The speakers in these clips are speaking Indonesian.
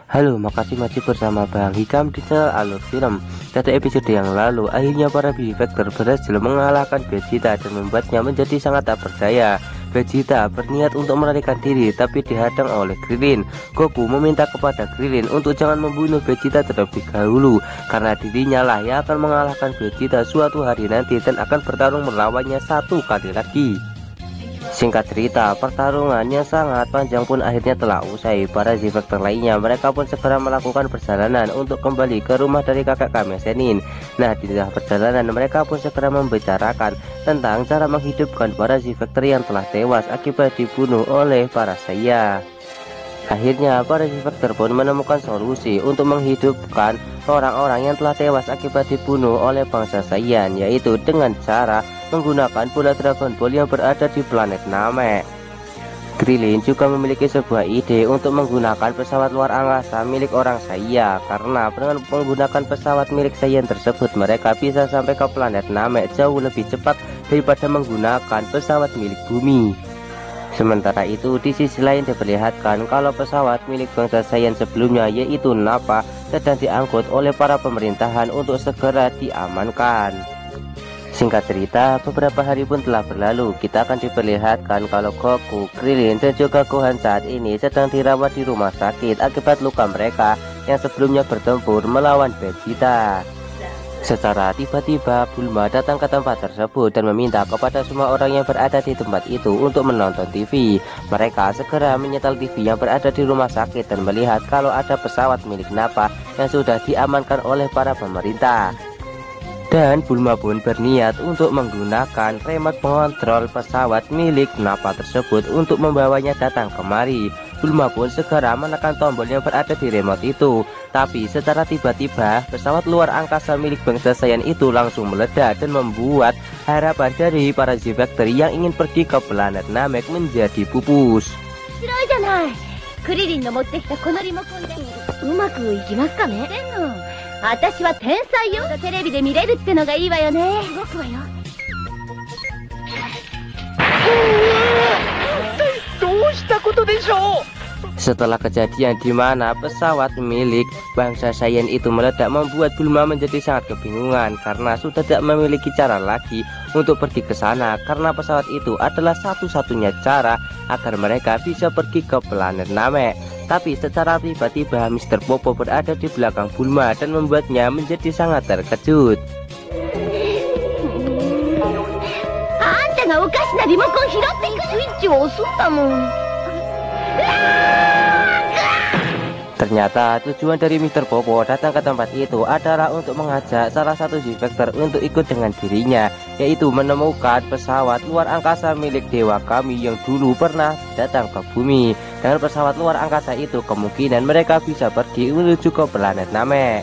Halo, makasih masih bersama Bang Hikam di channel Alur Film. Pada episode yang lalu, akhirnya para Vector berhasil mengalahkan Vegeta dan membuatnya menjadi sangat tak berdaya. Vegeta berniat untuk melarikan diri, tapi dihadang oleh Krillin. Goku meminta kepada Krillin untuk jangan membunuh Vegeta terlebih dahulu, karena dirinya lah yang akan mengalahkan Vegeta suatu hari nanti dan akan bertarung melawannya satu kali lagi. Singkat cerita, pertarungannya sangat panjang pun akhirnya telah usai. Para Vector lainnya mereka pun segera melakukan perjalanan untuk kembali ke rumah dari kakek Kame Sennin. Nah, di tengah perjalanan mereka pun segera membicarakan tentang cara menghidupkan para Vector yang telah tewas akibat dibunuh oleh para Saiyan. Akhirnya para Vector pun menemukan solusi untuk menghidupkan orang-orang yang telah tewas akibat dibunuh oleh bangsa Saiyan, yaitu dengan cara menggunakan bola Dragon Ball yang berada di planet Namek. Krillin juga memiliki sebuah ide untuk menggunakan pesawat luar angkasa milik orang Saiyan, karena dengan menggunakan pesawat milik Saiyan tersebut mereka bisa sampai ke planet Namek jauh lebih cepat daripada menggunakan pesawat milik bumi. Sementara itu, di sisi lain diperlihatkan kalau pesawat milik bangsa Saiyan sebelumnya, yaitu Nappa, sedang diangkut oleh para pemerintahan untuk segera diamankan. Singkat cerita, beberapa hari pun telah berlalu. Kita akan diperlihatkan kalau Goku, Krillin, dan juga Gohan saat ini sedang dirawat di rumah sakit akibat luka mereka yang sebelumnya bertempur melawan Vegeta. Secara tiba-tiba Bulma datang ke tempat tersebut dan meminta kepada semua orang yang berada di tempat itu untuk menonton TV. Mereka segera menyetel TV yang berada di rumah sakit dan melihat kalau ada pesawat milik Nappa yang sudah diamankan oleh para pemerintah. Dan Bulma pun berniat untuk menggunakan remote pengontrol pesawat milik Nappa tersebut untuk membawanya datang kemari. Bulma pun segera menekan tombol yang berada di remote itu. Tapi secara tiba-tiba pesawat luar angkasa milik bangsa Saiyan itu langsung meledak dan membuat harapan dari para Vector yang ingin pergi ke planet Namek menjadi pupus. Setelah kejadian di mana pesawat milik bangsa Saiyan itu meledak, membuat Bulma menjadi sangat kebingungan karena sudah tidak memiliki cara lagi untuk pergi ke sana, karena pesawat itu adalah satu-satunya cara agar mereka bisa pergi ke planet Namek. Tapi secara tiba-tiba Mr. Popo berada di belakang Bulma dan membuatnya menjadi sangat terkejut. Ternyata tujuan dari Mr. Popo datang ke tempat itu adalah untuk mengajak salah satu Vector untuk ikut dengan dirinya, yaitu menemukan pesawat luar angkasa milik Dewa Kami yang dulu pernah datang ke bumi. Dengan pesawat luar angkasa itu kemungkinan mereka bisa pergi menuju ke planet Namek.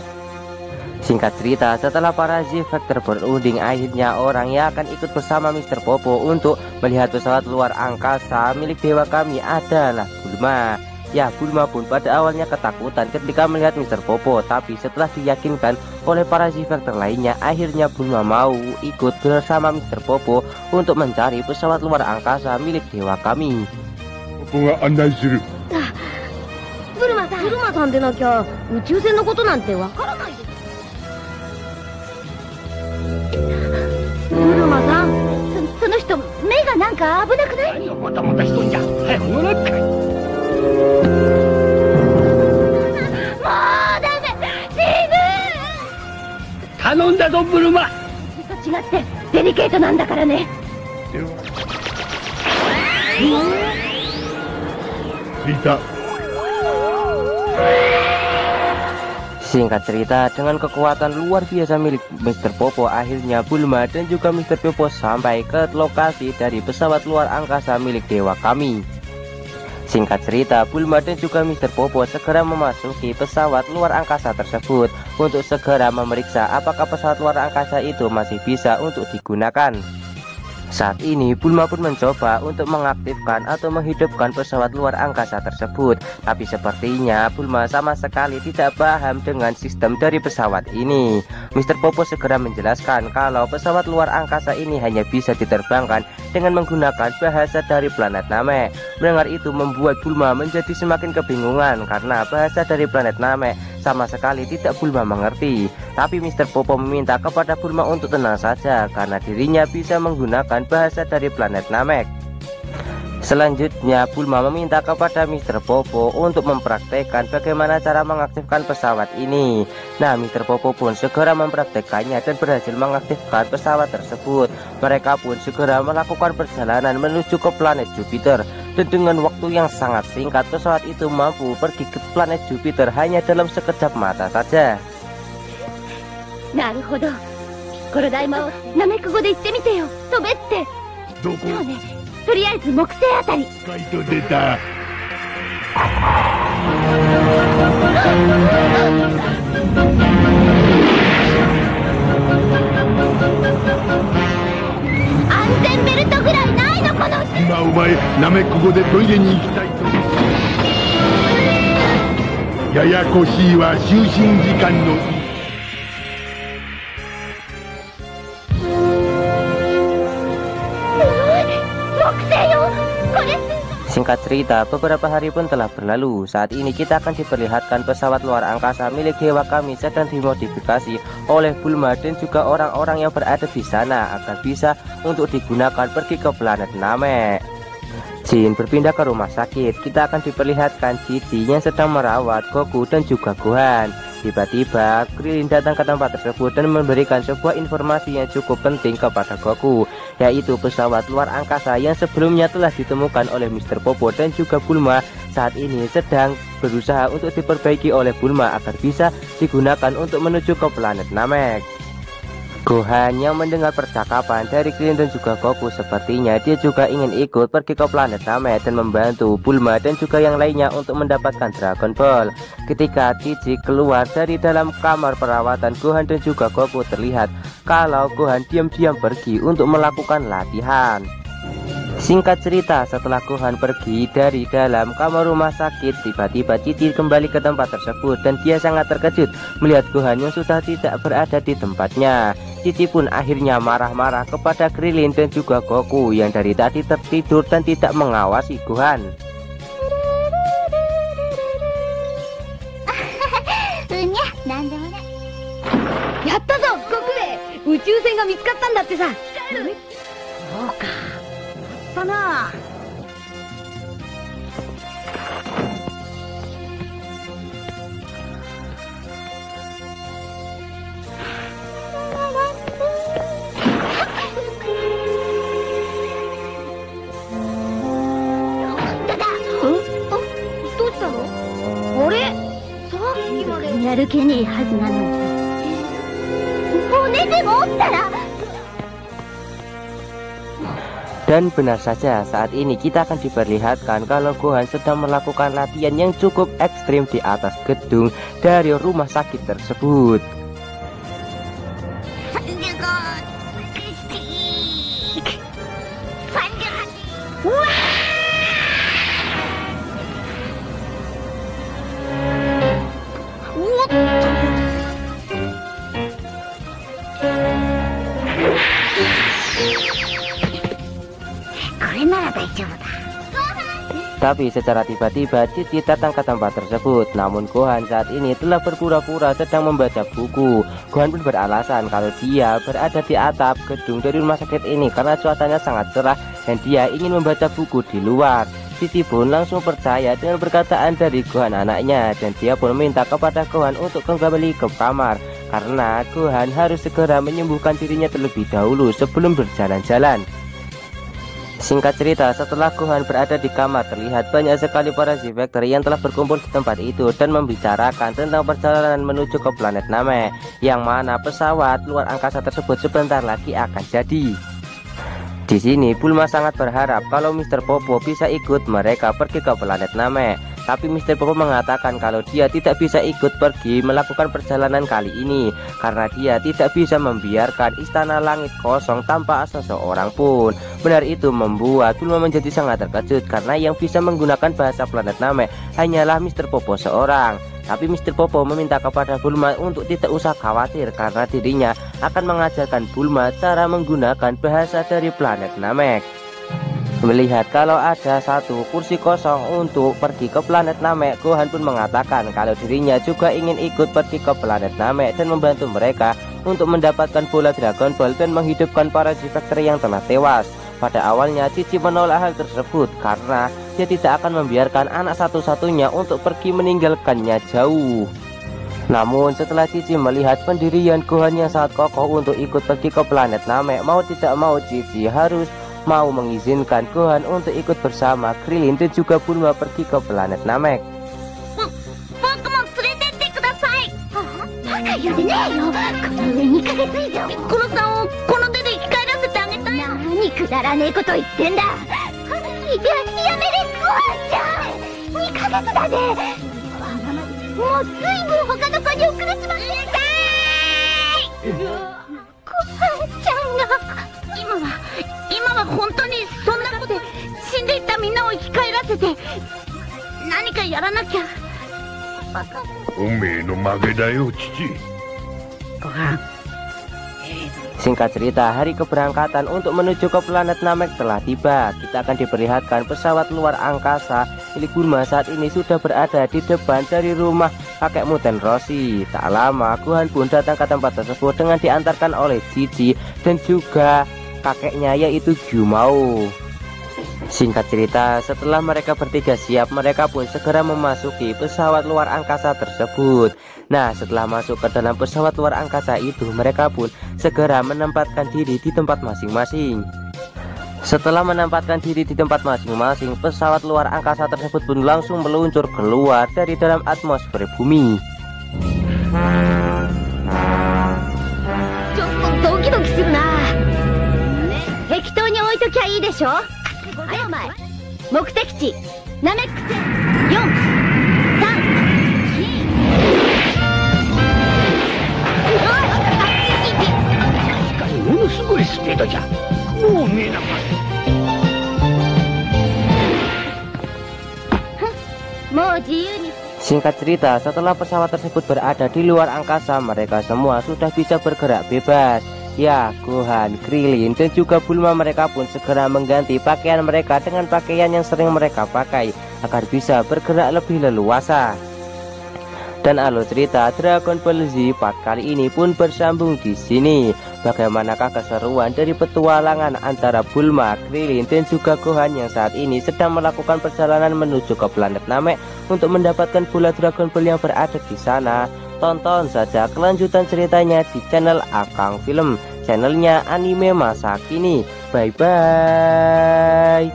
Singkat cerita, setelah para Vector berunding, akhirnya orang yang akan ikut bersama Mr. Popo untuk melihat pesawat luar angkasa milik Dewa Kami adalah Bulma. Ya, Bulma pun pada awalnya ketakutan ketika melihat Mr. Popo, tapi setelah diyakinkan oleh para Vector lainnya, akhirnya Bulma mau ikut bersama Mr. Popo untuk mencari pesawat luar angkasa milik Dewa Kami. Bulma-sanでなきゃ宇宙船のことなんてわからないです。Bulma-san、その人目がなんか危なくない？また一人じゃ。早く乗らんかい。もうダメ、死ぬ。頼んだぞブルマ。と違ってデリケートなんだからね。Singkat cerita, dengan kekuatan luar biasa milik Mr. Popo, akhirnya Bulma dan juga Mr. Popo sampai ke lokasi dari pesawat luar angkasa milik Dewa Kami. Singkat cerita, Bulma dan juga Mr. Popo segera memasuki pesawat luar angkasa tersebut untuk segera memeriksa apakah pesawat luar angkasa itu masih bisa untuk digunakan. Saat ini Bulma pun mencoba untuk mengaktifkan atau menghidupkan pesawat luar angkasa tersebut. Tapi sepertinya Bulma sama sekali tidak paham dengan sistem dari pesawat ini. Mr. Popo segera menjelaskan kalau pesawat luar angkasa ini hanya bisa diterbangkan dengan menggunakan bahasa dari planet Namek. Mendengar itu membuat Bulma menjadi semakin kebingungan karena bahasa dari planet Namek sama sekali tidak Bulma mengerti. Tapi Mr. Popo meminta kepada Bulma untuk tenang saja karena dirinya bisa menggunakan bahasa dari planet Namek. Selanjutnya Bulma meminta kepada Mr. Popo untuk mempraktekkan bagaimana cara mengaktifkan pesawat ini. Nah, Mr. Popo pun segera mempraktekannya dan berhasil mengaktifkan pesawat tersebut. Mereka pun segera melakukan perjalanan menuju ke planet Jupiter. Dan dengan waktu yang sangat singkat, pesawat itu mampu pergi ke planet Jupiter hanya dalam sekejap mata saja. なるほど。コロダイマをナメック語で言ってみてよ。飛べって。どこ？そうね。とりあえず木星あたり。カイト出た。安全ベルトぐらいないのこの。今お前ナメック語でトイレに行きたいと。ややこしいわ就寝時間の。Singkat cerita, beberapa hari pun telah berlalu. Saat ini kita akan diperlihatkan pesawat luar angkasa milik Dewa Kami sedang dimodifikasi oleh Bulma dan juga orang-orang yang berada di sana agar bisa untuk digunakan pergi ke planet Namek. Jin berpindah ke rumah sakit. Kita akan diperlihatkan Cici yang sedang merawat Goku dan juga Gohan. Tiba-tiba Krillin datang ke tempat tersebut dan memberikan sebuah informasi yang cukup penting kepada Goku, yaitu pesawat luar angkasa yang sebelumnya telah ditemukan oleh Mr. Popo dan juga Bulma saat ini sedang berusaha untuk diperbaiki oleh Bulma agar bisa digunakan untuk menuju ke planet Namek. Gohan yang mendengar percakapan dari Krillin dan juga Goku, sepertinya dia juga ingin ikut pergi ke planet Namek dan membantu Bulma dan juga yang lainnya untuk mendapatkan Dragon Ball. Ketika Cici keluar dari dalam kamar perawatan Gohan dan juga Goku, terlihat kalau Gohan diam-diam pergi untuk melakukan latihan. Singkat cerita, setelah Gohan pergi dari dalam kamar rumah sakit, tiba-tiba Cici kembali ke tempat tersebut dan dia sangat terkejut melihat Gohan yang sudah tidak berada di tempatnya. Cici pun akhirnya marah-marah kepada Krillin dan juga Goku yang dari tadi tertidur dan tidak mengawasi Gohan. やったぞ、ゴクベ。宇宙船が見つかったんだってさ。そうか。だな。どうしたの？あれ？さっきまでやる気ねえはずなのに。 Dan benar saja, saat ini kita akan diperlihatkan kalau Gohan sedang melakukan latihan yang cukup ekstrim di atas gedung dari rumah sakit tersebut. Tapi secara tiba-tiba Cici datang ke tempat tersebut. Namun Gohan saat ini telah berpura-pura sedang membaca buku. Gohan pun beralasan kalau dia berada di atap gedung dari rumah sakit ini karena cuacanya sangat cerah dan dia ingin membaca buku di luar. Cici pun langsung percaya dengan perkataan dari Gohan anaknya dan dia pun meminta kepada Gohan untuk kembali ke kamar karena Gohan harus segera menyembuhkan dirinya terlebih dahulu sebelum berjalan-jalan. Singkat cerita, setelah Gohan berada di kamar, terlihat banyak sekali para Z-Factor yang telah berkumpul di tempat itu dan membicarakan tentang perjalanan menuju ke planet Namek, yang mana pesawat luar angkasa tersebut sebentar lagi akan jadi. Di sini Bulma sangat berharap kalau Mr. Popo bisa ikut mereka pergi ke planet Namek. Tapi Mr. Popo mengatakan kalau dia tidak bisa ikut pergi melakukan perjalanan kali ini karena dia tidak bisa membiarkan istana langit kosong tanpa seseorang pun. Benar itu membuat Bulma menjadi sangat terkejut karena yang bisa menggunakan bahasa planet Namek hanyalah Mr. Popo seorang. Tapi Mr. Popo meminta kepada Bulma untuk tidak usah khawatir karena dirinya akan mengajarkan Bulma cara menggunakan bahasa dari planet Namek. Melihat kalau ada satu kursi kosong untuk pergi ke planet Namek, Gohan pun mengatakan kalau dirinya juga ingin ikut pergi ke planet Namek dan membantu mereka untuk mendapatkan bola Dragon Ball dan menghidupkan para Z-Factor yang telah tewas. Pada awalnya Cici menolak hal tersebut karena dia tidak akan membiarkan anak satu-satunya untuk pergi meninggalkannya jauh. Namun setelah Cici melihat pendirian Gohan yang sangat kokoh untuk ikut pergi ke planet Namek, mau tidak mau Cici harus mau mengizinkan Gohan untuk ikut bersama Krillin dan juga Bulma pergi ke planet Namek. Singkat cerita, hari keberangkatan untuk menuju ke planet Namek telah tiba. Kita akan diperlihatkan pesawat luar angkasa milik Bulma saat ini sudah berada di depan dari rumah kakek Muten Roshi. Tak lama Gohan pun datang ke tempat tersebut dengan diantarkan oleh Cici dan juga kakeknya yaitu Gyumao. Singkat cerita, setelah mereka bertiga siap, mereka pun segera memasuki pesawat luar angkasa tersebut. Nah, setelah masuk ke dalam pesawat luar angkasa itu, mereka pun segera menempatkan diri di tempat masing-masing. Setelah menempatkan diri di tempat masing-masing, pesawat luar angkasa tersebut pun langsung meluncur keluar dari dalam atmosfer bumi. Singkat cerita, setelah pesawat tersebut berada di luar angkasa, mereka semua sudah bisa bergerak bebas. Ya, Gohan, Krillin, dan juga Bulma mereka pun segera mengganti pakaian mereka dengan pakaian yang sering mereka pakai agar bisa bergerak lebih leluasa. Dan alur cerita Dragon Ball Z Part kali ini pun bersambung di sini. Bagaimanakah keseruan dari petualangan antara Bulma, Krillin, dan juga Gohan yang saat ini sedang melakukan perjalanan menuju ke planet Namek untuk mendapatkan bola Dragon Ball yang berada di sana? Tonton saja kelanjutan ceritanya di channel Akang Film, channelnya anime masa kini. Bye bye.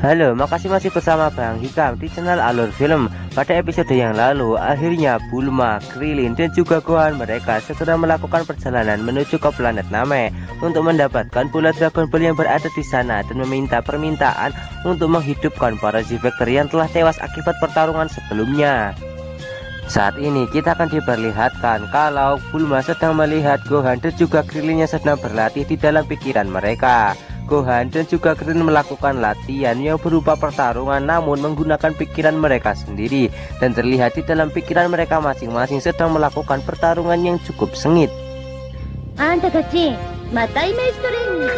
Halo, makasih masih bersama Bang Hikam di channel Alur Film. Pada episode yang lalu, akhirnya Bulma, Krillin, dan juga Gohan mereka segera melakukan perjalanan menuju ke planet Namek untuk mendapatkan bola Dragon Ball yang berada di sana dan meminta permintaan untuk menghidupkan para Z-Factor yang telah tewas akibat pertarungan sebelumnya. Saat ini kita akan diperlihatkan kalau Bulma sedang melihat Gohan dan juga Krillin yang sedang berlatih di dalam pikiran mereka. Gohan dan juga Krillin melakukan latihan yang berupa pertarungan namun menggunakan pikiran mereka sendiri, dan terlihat di dalam pikiran mereka masing-masing sedang melakukan pertarungan yang cukup sengit. Anta tachi, mata image training.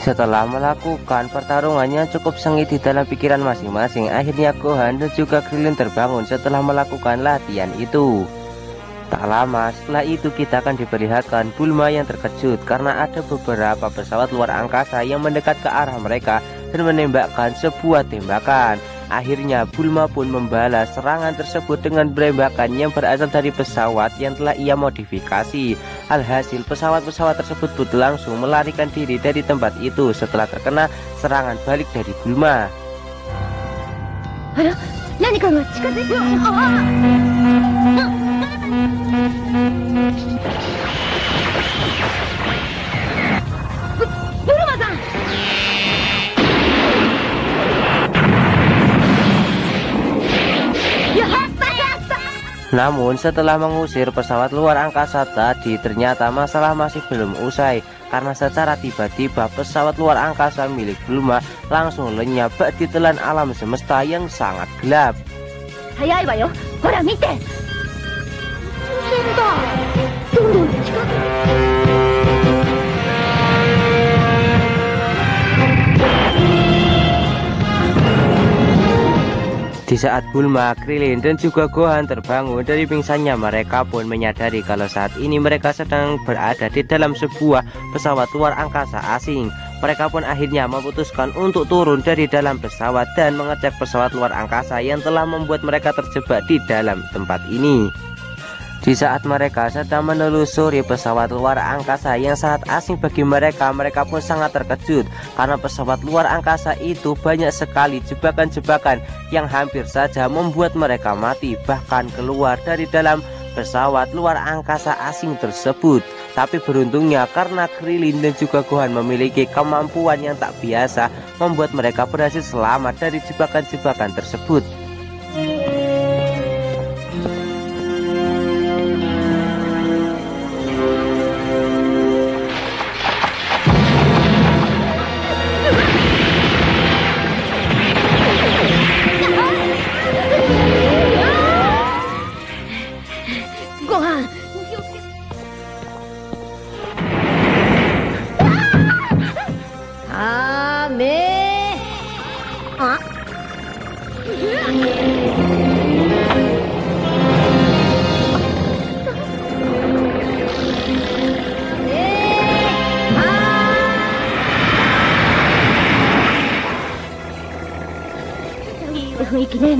Setelah melakukan pertarungan yang cukup sengit di dalam pikiran masing-masing, akhirnya Gohan dan juga Krillin terbangun setelah melakukan latihan itu. Tak lama setelah itu kita akan diperlihatkan Bulma yang terkejut karena ada beberapa pesawat luar angkasa yang mendekat ke arah mereka dan menembakkan sebuah tembakan. Akhirnya Bulma pun membalas serangan tersebut dengan penembakan yang berasal dari pesawat yang telah ia modifikasi. Alhasil pesawat-pesawat tersebut pun langsung melarikan diri dari tempat itu setelah terkena serangan balik dari Bulma. Namun setelah mengusir pesawat luar angkasa tadi, ternyata masalah masih belum usai, karena secara tiba-tiba pesawat luar angkasa milik Bulma langsung lenyap ditelan alam semesta yang sangat gelap. Di saat Bulma, Krillin, dan juga Gohan terbangun dari pingsannya, mereka pun menyadari kalau saat ini mereka sedang berada di dalam sebuah pesawat luar angkasa asing. Mereka pun akhirnya memutuskan untuk turun dari dalam pesawat dan mengecek pesawat luar angkasa yang telah membuat mereka terjebak di dalam tempat ini. Di saat mereka sedang menelusuri pesawat luar angkasa yang sangat asing bagi mereka, mereka pun sangat terkejut karena pesawat luar angkasa itu banyak sekali jebakan-jebakan yang hampir saja membuat mereka mati, bahkan keluar dari dalam pesawat luar angkasa asing tersebut. Tapi beruntungnya karena Krillin dan juga Gohan memiliki kemampuan yang tak biasa, membuat mereka berhasil selamat dari jebakan-jebakan tersebut.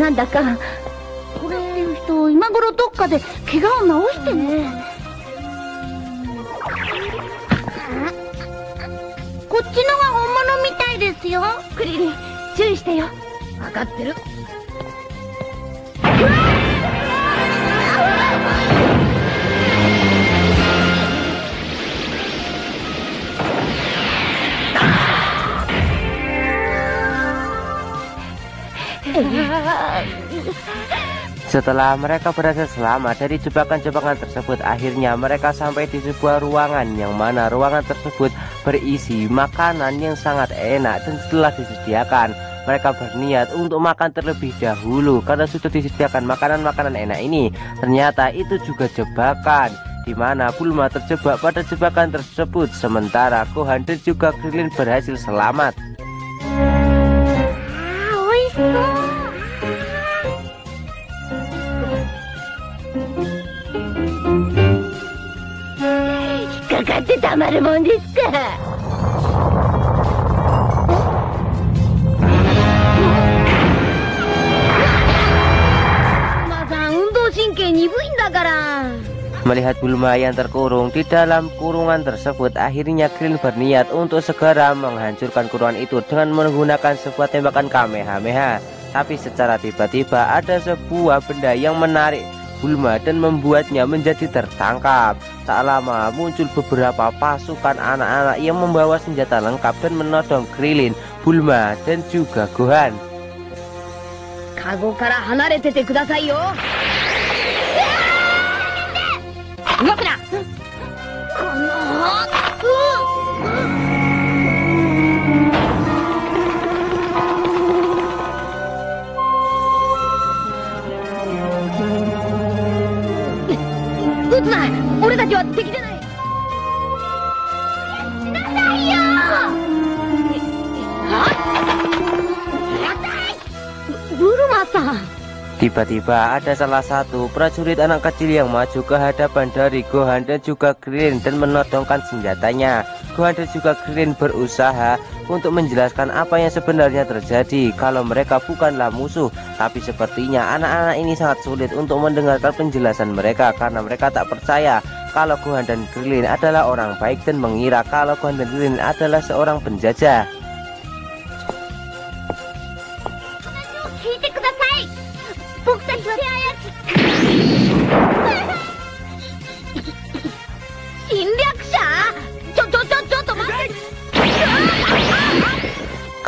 なんだかこれっていう人今頃どっかで怪我を治してね。こっちのが本物みたいですよ。クリリン、注意してよ。分かってる。Setelah mereka berhasil selamat dari jebakan-jebakan tersebut, akhirnya mereka sampai di sebuah ruangan yang mana ruangan tersebut berisi makanan yang sangat enak. Dan setelah disediakan, mereka berniat untuk makan terlebih dahulu karena sudah disediakan makanan-makanan enak ini. Ternyata itu juga jebakan, di mana Bulma terjebak pada jebakan tersebut, sementara Gohan dan juga Krillin berhasil selamat. Melihat Bulma yang terkurung di dalam kurungan tersebut, akhirnya Krillin berniat untuk segera menghancurkan kurungan itu dengan menggunakan sebuah tembakan Kamehameha. Tapi secara tiba-tiba ada sebuah benda yang menarik Bulma dan membuatnya menjadi tertangkap. Tak lama muncul beberapa pasukan anak-anak yang membawa senjata lengkap dan menodong Krillin, Bulma, dan juga Gohan. Kago kara hanarete te kudasai yo. Umaku na. Tiba-tiba ada salah satu prajurit anak kecil yang maju ke hadapan dari Gohan dan juga Krillin dan menodongkan senjatanya. Gohan dan juga Krillin berusaha untuk menjelaskan apa yang sebenarnya terjadi kalau mereka bukanlah musuh. Tapi sepertinya anak-anak ini sangat sulit untuk mendengarkan penjelasan mereka karena mereka tak percaya kalau Gohan dan Krillin adalah orang baik dan mengira kalau Gohan dan Krillin adalah seorang penjajah.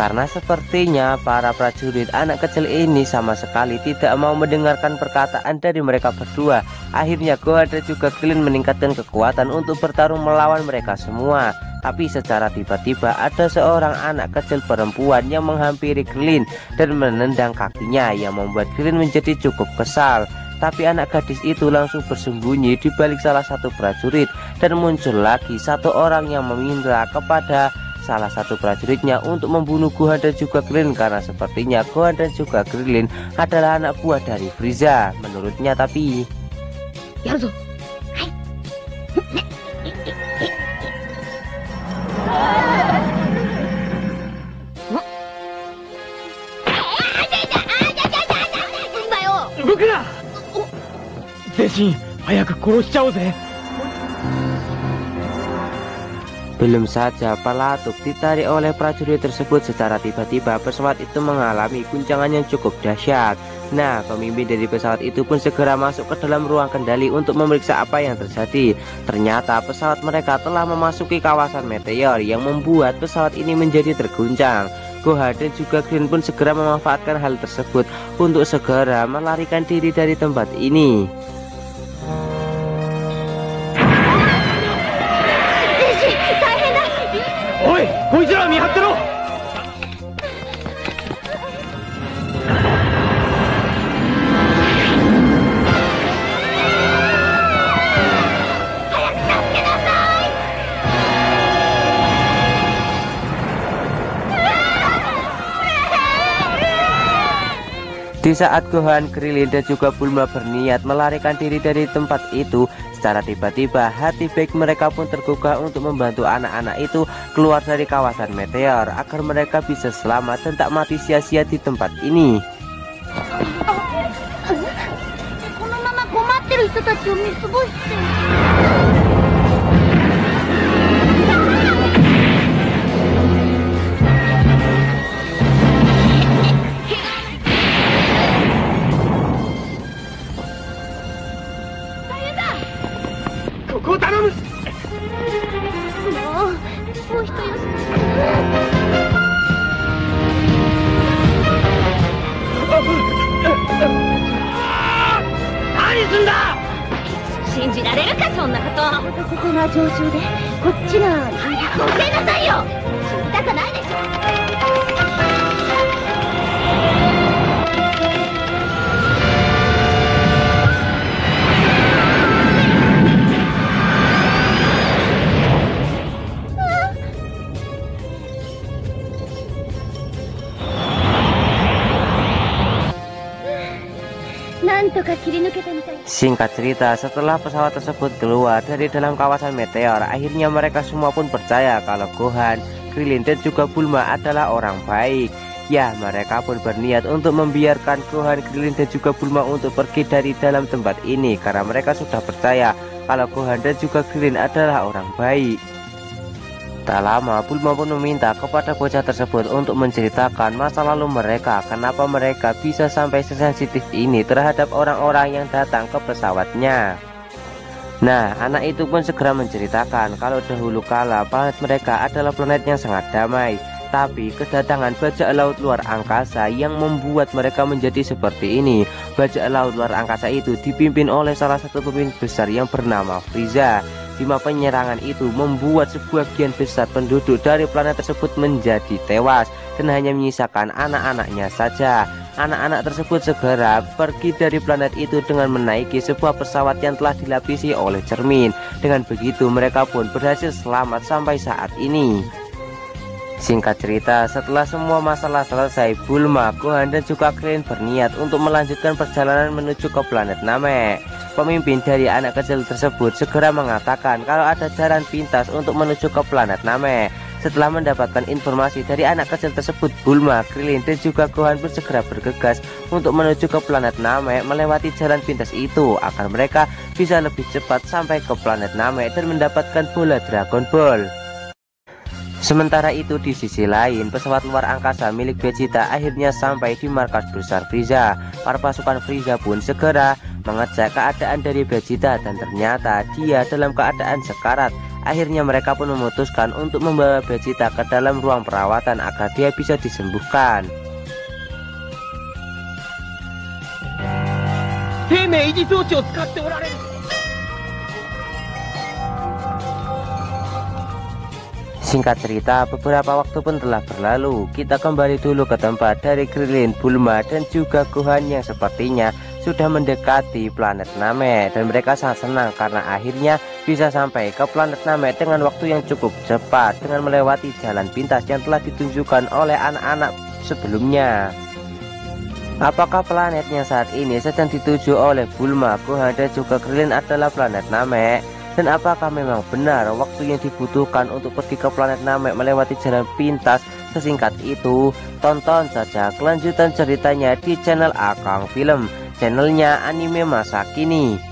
Karena sepertinya para prajurit anak kecil ini sama sekali tidak mau mendengarkan perkataan dari mereka berdua. Akhirnya Gohan dan juga Krillin meningkatkan kekuatan untuk bertarung melawan mereka semua. Tapi secara tiba-tiba ada seorang anak kecil perempuan yang menghampiri Krillin dan menendang kakinya yang membuat Krillin menjadi cukup kesal. Tapi anak gadis itu langsung bersembunyi di balik salah satu prajurit dan muncul lagi satu orang yang meminta kepada salah satu prajuritnya untuk membunuh Gohan dan juga Krillin karena sepertinya Gohan dan juga Krillin adalah anak buah dari Frieza menurutnya. Tapi belum saja pelatuk ditarik oleh prajurit tersebut, secara tiba-tiba pesawat itu mengalami guncangan yang cukup dahsyat. Nah, pemimpin dari pesawat itu pun segera masuk ke dalam ruang kendali untuk memeriksa apa yang terjadi. Ternyata pesawat mereka telah memasuki kawasan meteor yang membuat pesawat ini menjadi terguncang. Gohan dan juga Krillin pun segera memanfaatkan hal tersebut untuk segera melarikan diri dari tempat ini. Oi, koichira mihattero! Di saat Gohan, Krillin dan juga Bulma berniat melarikan diri dari tempat itu, secara tiba-tiba hati baik mereka pun tergugah untuk membantu anak-anak itu keluar dari kawasan meteor agar mereka bisa selamat dan tak mati sia-sia di tempat ini. Singkat cerita, setelah pesawat tersebut keluar dari dalam kawasan meteor, akhirnya mereka semua pun percaya kalau Gohan, Krillin dan juga Bulma adalah orang baik. Ya, mereka pun berniat untuk membiarkan Gohan, Krillin dan juga Bulma untuk pergi dari dalam tempat ini karena mereka sudah percaya kalau Gohan dan juga Krillin adalah orang baik. Tak lama, Bulma pun meminta kepada bocah tersebut untuk menceritakan masa lalu mereka, kenapa mereka bisa sampai sesensitif ini terhadap orang-orang yang datang ke pesawatnya. Nah, anak itu pun segera menceritakan kalau dahulu kala planet mereka adalah planet yang sangat damai. Tapi kedatangan bajak laut luar angkasa yang membuat mereka menjadi seperti ini. Bajak laut luar angkasa itu dipimpin oleh salah satu pemimpin besar yang bernama Frieza. Di mana penyerangan itu membuat sebagian besar penduduk dari planet tersebut menjadi tewas dan hanya menyisakan anak-anaknya saja. Anak-anak tersebut segera pergi dari planet itu dengan menaiki sebuah pesawat yang telah dilapisi oleh cermin. Dengan begitu mereka pun berhasil selamat sampai saat ini. Singkat cerita, setelah semua masalah selesai, Bulma, Gohan dan juga Krillin berniat untuk melanjutkan perjalanan menuju ke planet Namek. pemimpin dari anak kecil tersebut segera mengatakan kalau ada jalan pintas untuk menuju ke planet Namek. Setelah mendapatkan informasi dari anak kecil tersebut, Bulma, Krillin, dan juga Gohan segera bergegas untuk menuju ke planet Namek melewati jalan pintas itu agar mereka bisa lebih cepat sampai ke planet Namek dan mendapatkan bola Dragon Ball. Sementara itu di sisi lain, pesawat luar angkasa milik Vegeta akhirnya sampai di markas besar Frieza. Para pasukan Frieza pun segera mengecek keadaan dari Vegeta dan ternyata dia dalam keadaan sekarat. Akhirnya mereka pun memutuskan untuk membawa Vegeta ke dalam ruang perawatan agar dia bisa disembuhkan. Singkat cerita, beberapa waktu pun telah berlalu. Kita kembali dulu ke tempat dari Krillin, Bulma, dan juga Gohan yang sepertinya sudah mendekati planet Namek. Dan mereka sangat senang karena akhirnya bisa sampai ke planet Namek dengan waktu yang cukup cepat dengan melewati jalan pintas yang telah ditunjukkan oleh anak-anak sebelumnya. Apakah planet yang saat ini sedang dituju oleh Bulma, Gohan, dan juga Krillin adalah planet Namek? Dan apakah memang benar waktu yang dibutuhkan untuk pergi ke planet Namek melewati jalan pintas sesingkat itu? Tonton saja kelanjutan ceritanya di channel Akang Film, channelnya anime masa kini.